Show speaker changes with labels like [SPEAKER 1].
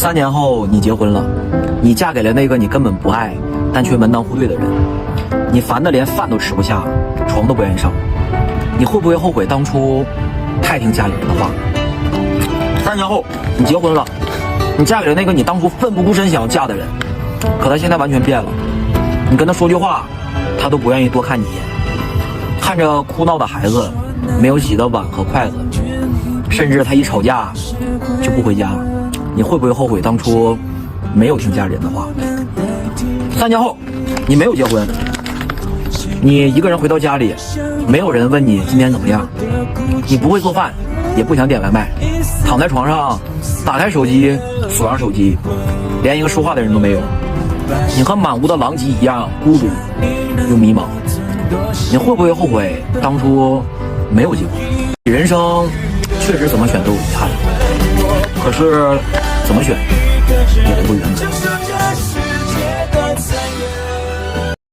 [SPEAKER 1] 3年后你结婚了，你嫁给了那个你根本不爱但却门当户对的人，你烦得连饭都吃不下，床都不愿意上，你会不会后悔当初太听家里人的话？3年后你结婚了，你嫁给了那个你当初奋不顾身想要嫁的人，可他现在完全变了，你跟他说句话他都不愿意多看你一眼，看着哭闹的孩子，没有洗的碗和筷子，甚至他一吵架就不回家，你会不会后悔当初没有听家里人的话？3年后你没有结婚，你一个人回到家里，没有人问你今天怎么样，你不会做饭，也不想点外卖，躺在床上打开手机锁上手机，连一个说话的人都没有，你和满屋的狼藉一样孤独又迷茫，你会不会后悔当初没有结婚？人生确实怎么选都有遗憾，可是怎么选也留个原则。